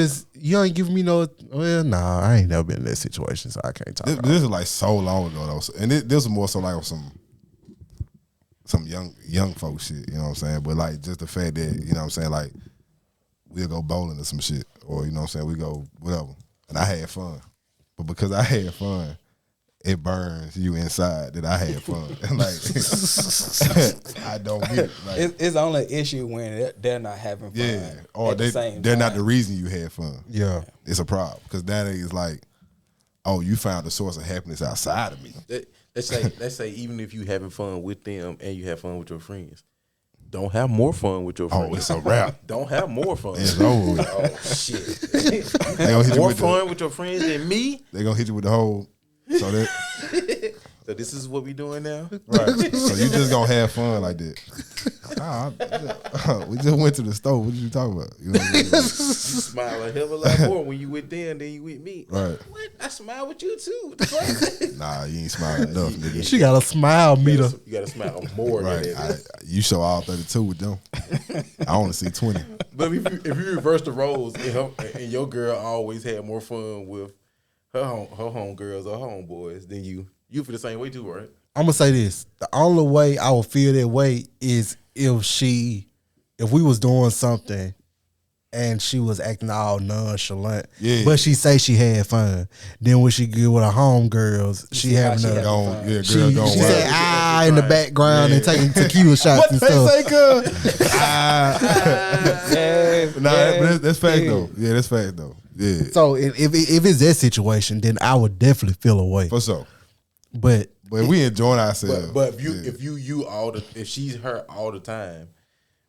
ain't giving me no, well, nah, I ain't never been in that situation, so I can't talk about This is like so long ago, though. And this was more so like on some young folk shit, you know what I'm saying? But like just the fact that, you know what I'm saying, like we'll go bowling or some shit, or you know what I'm saying, we go whatever. And I had fun. But because I had fun, it burns you inside that I had fun. Like I don't get it. Like, It's only an issue when they're not having fun. yeah. Or at the same they're not time. the reason you had fun. Yeah. It's a problem. Because that is like, oh, you found the source of happiness outside of me. Let's say even if you having fun with them and you have fun with your friends, don't have more fun with your friends. Oh, it's a wrap. Don't have more fun. It's over with. Oh shit! They gonna hit you More with fun with your friends than me. They gonna hit you with the whole. So that So this is what we doing now. right. So you just gonna have fun like that. We just went to the store. What did you talking about? You know what I mean? You smile a hell of a lot more when you with them than you with me. Right. What? I smile with you too. What the fuck? Nah, you ain't smiling enough, nigga. She got a smile meter. You gotta smile more Right. than that. You show all 32 with them. I only see 20. But if you reverse the roles and your girl always had more fun with her homegirls or homeboys than you feel the same way too, right? I'm gonna say this: the only way I would feel that way is if we was doing something and she was acting all nonchalant, Yeah. but she say she had fun. Then when she get with her homegirls, she having she a having Gone, fun. yeah, girl she gone said wild. in the background and taking tequila shots What and they stuff. say, cuz? Nah, but that's fact though. Yeah, that's fact though. Yeah, So if it's that situation, then I would definitely feel away. for sure. But But we enjoying ourselves. But if if she's her all the time,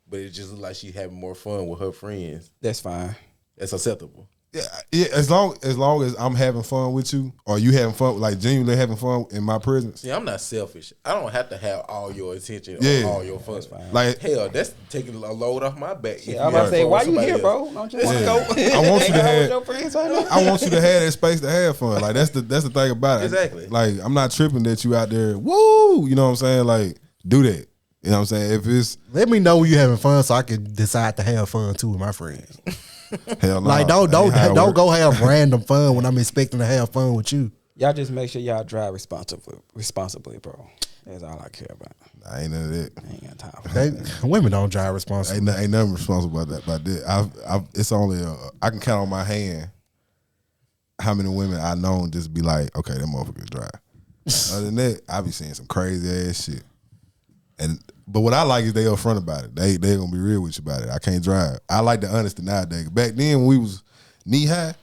but it just looks like she's having more fun with her friends, That's fine. that's acceptable. yeah, as long as I'm having fun with you, or you having fun, like genuinely having fun in my presence. See, I'm not selfish. I don't have to have all your attention Yeah. or all your fun. Like- hell, that's taking a load off my back. Yeah, I'm about to say, why you here, bro? Don't you want to go? I want you to hang out have- with your friends right now? I want you to have that space to have fun. Like that's the thing about it. Exactly. Like I'm not tripping that you out there. Woo, you know what I'm saying? Like do that. You know what I'm saying? If it's let me know when you having fun so I can decide to have fun too with my friends. hell, Like nah, that ain't how it don't work. go have random fun when I'm expecting to have fun with you. Y'all just make sure y'all drive responsibly, bro. That's all I care about. I ain't none of that. I ain't got time for that. Women don't drive responsibly. Ain't nothing responsible about that. I've it's only I can count on my hand how many women I know just be like, okay, that motherfucker can drive. Other than that, I be seeing some crazy ass shit. But what I like is they upfront about it. They gonna be real with you about it. I can't drive. I like the honesty nowadays. Back then when we was knee high,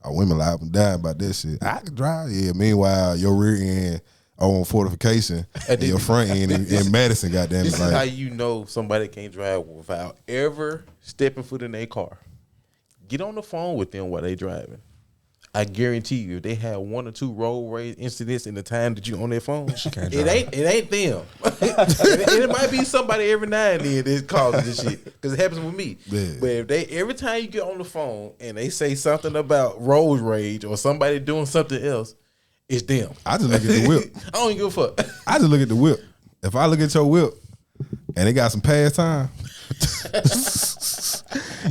our women lie up and down about that shit. I can drive. Yeah. Meanwhile, your rear end on fortification and your front end in Madison, goddamn This it. is how Like, you know somebody can't drive without ever stepping foot in their car. Get on the phone with them while they driving. I guarantee you, if they had one or two road rage incidents in the time that you on their phone, it ain't them. it might be somebody every now and then that's causing this shit because it happens with me. Yeah. But if every time you get on the phone and they say something about road rage or somebody doing something else, it's them. I just look at the whip. I don't give a fuck. I just look at the whip. If I look at your whip and it got some past time,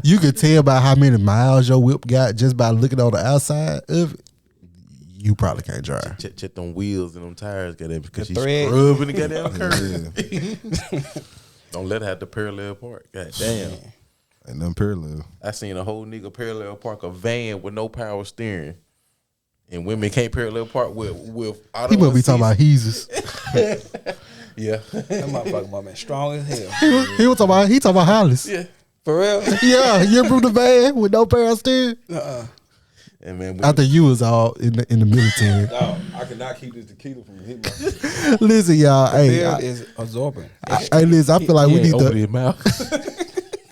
You could tell by how many miles your whip got just by looking on the outside of it. You probably can't drive. Check them wheels and them tires, goddamn, because she's thread. scrubbing the goddamn yeah, curve. Don't let her have to parallel park. God damn. ain't nothing parallel. I seen a whole nigga parallel park a van with no power steering. And women can't parallel park with He must be talking about Jesus. Yeah. That motherfucker woman strong as hell. He talking about Hollis. Yeah. For real? Yeah, you from the van with no pair of steering. And man, I think you was all in the military. No, I cannot keep this tequila from hitting my. Listen, y'all. Hey, Beard is absorbent. hey, listen. I feel like we need open to. your mouth.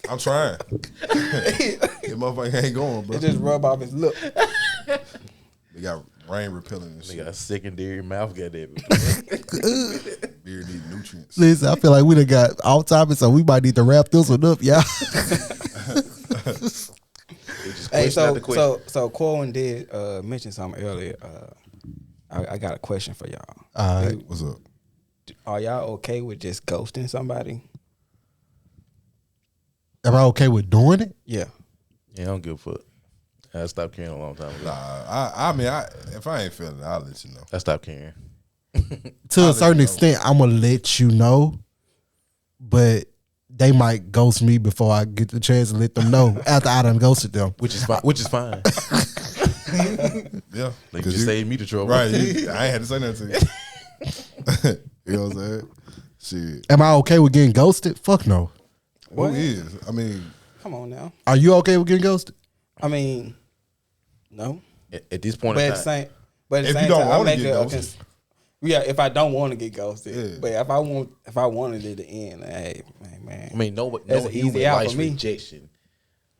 I'm trying. That motherfucker ain't going, bro. It just rub off his lip. They got rain repellent and They shit. got a secondary mouth, goddamn it. Beer need nutrients. Listen, I feel like we done got off topic, so we might need to wrap this one up, y'all. Hey, so Corwin did mention something earlier. I got a question for y'all. All right. What's up? Are y'all okay with just ghosting somebody? Am I okay with doing it? Yeah. Yeah, I don't give a fuck. I stopped caring a long time ago. I mean, if I ain't feeling it, I'll let you know. I stopped caring. To a certain extent, I'm gonna let you know, but they might ghost me before I get the chance to let them know after I done ghosted them. Which is fine. Which is fine. Yeah. Like, just saved me the trouble. Right. I ain't had to say nothing to you. You know what I'm saying? Shit. Am I okay with getting ghosted? Fuck no. Who is? I mean, Come on now. Are you okay with getting ghosted? I mean, no. At this point But in at the time, same, but at the If you same don't time, I wanna make get a ghosted. yeah. If I don't want to get ghosted, Yeah. but if I wanted it to end, hey man, I mean, no That's an human easy out likes for me. rejection.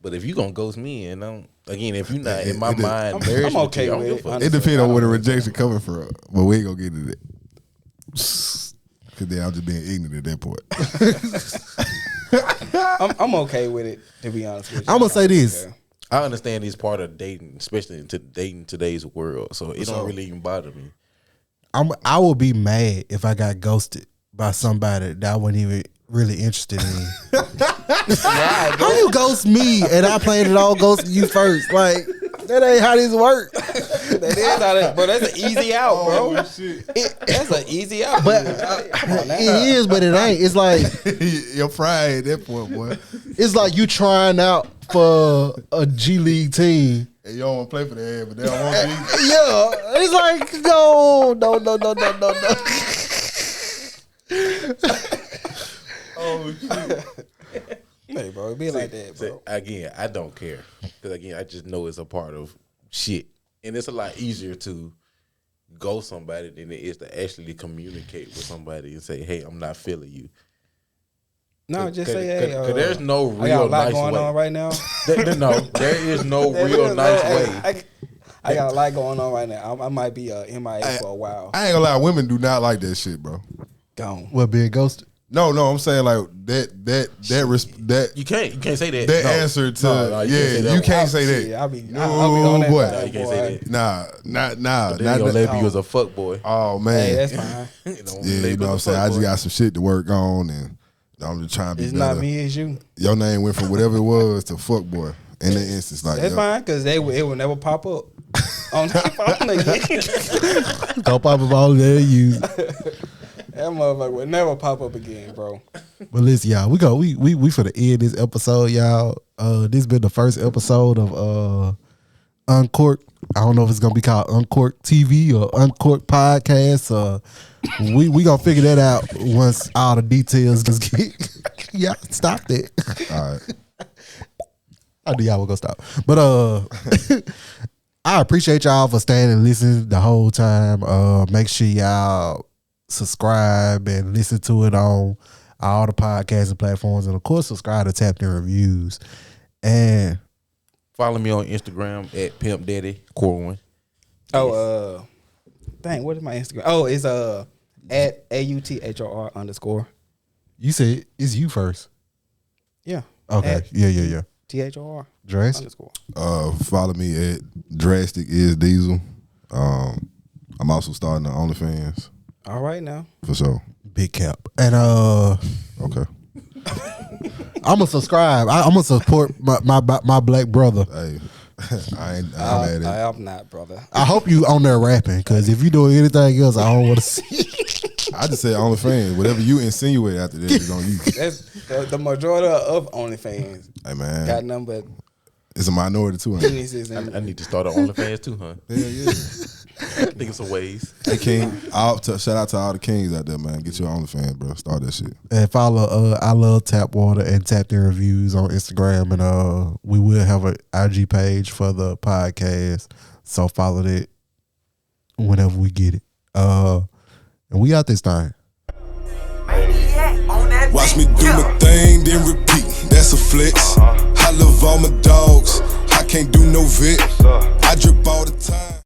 But if you gonna ghost me, and again, if you're not in It- my it- mind, I'm marriage okay material, I don't with give a it, fuck. honestly. it depends I on don't where the know. rejection coming from, but we ain't gonna get into that. Cause then I'm just being ignorant at that point. I'm okay with it, to be honest with you. I'm gonna say this. Okay. I understand it's part of dating, especially in dating today's world. So it don't really even bother me. I will be mad if I got ghosted by somebody that I wasn't even really interested in. How you ghost me and I planned it all ghosting you first? Like, that ain't how this work. That is how that, bro. That's an easy out, bro. That's an easy out. But Come on now. it is, but it ain't. It's like Your pride at that point, boy. it's like you trying out for a G League team. And you don't want to play for the head, but they don't want you. Yeah, it's like no. Oh shit. Hey, bro, it be like that, bro. Again, I don't care because again, I just know it's a part of shit, and it's a lot easier to ghost somebody than it is to actually communicate with somebody and say, "Hey, I'm not feeling you." No, just say, hey, Cause there's no I got a real lot nice going way. on right now. No, there is no There real is, nice bro. way. Hey, I got a lot going on right now. I might be MIA for a while. I ain't gonna lie, women do not like that shit, bro. Gone. What, being ghosted? No, I'm saying like that You can't say that. that No. answer to No, you can't say that you one. can't say that. Yeah, I'll be on No, that. boy. side, No, you can't say that. Nah, But they ain't gonna label you as a fuck boy. Oh Hey, man, that's fine. yeah, you know what I'm saying. I just got some shit to work on, and I'm just trying to be It's better. not me, it's you. Your name went from whatever it was to fuck boy in the instance. Like, That's yo, fine, because it will never pop up on their phone again. Don't pop up all there you. That motherfucker will never pop up again, bro. But listen, y'all, we for the end this episode, y'all. This been the first episode of Uncork'd. I don't know if it's gonna be called Uncork'd TV or Uncork'd Podcast. We gonna figure that out once all the details just get. Yeah, stop that. all right. I knew y'all were gonna stop. But I appreciate y'all for staying and listening the whole time. Make sure y'all subscribe and listen to it on all the podcasting platforms, and of course subscribe to Tapped In Reviews. And Follow me on Instagram at Pimp Daddy Corwin. Oh, dang, what is my Instagram? Oh, it's at AUTHOR_. you said it's you first. Yeah. Okay. At Yeah. THOR Dress. _. Follow me at Drastic is Diesel. I'm also starting the OnlyFans All right now. for sure. Big cap. And Okay. I'm gonna subscribe. I'm gonna support my black brother. Hey, I ain't mad at it. I'm not, brother. I hope you on there rapping, because if you doing anything else, I don't want to see. I just said OnlyFans. Whatever you insinuate after that is on you. That's the majority of OnlyFans. Hey man, Got nothing but It's a minority too. Huh? penises and I need to start an OnlyFans too, huh? Yeah. Think of some ways. Hey King, shout out to all the kings out there, man. Get your OnlyFans, bro. Start that shit. And follow I love Tap Water and Tap Their Reviews on Instagram, and we will have an IG page for the podcast, so follow that whenever we get it. And we out this time. Watch me do my thing, then repeat. That's a flex. I love all my dogs. I can't do no vet. I drip all the time.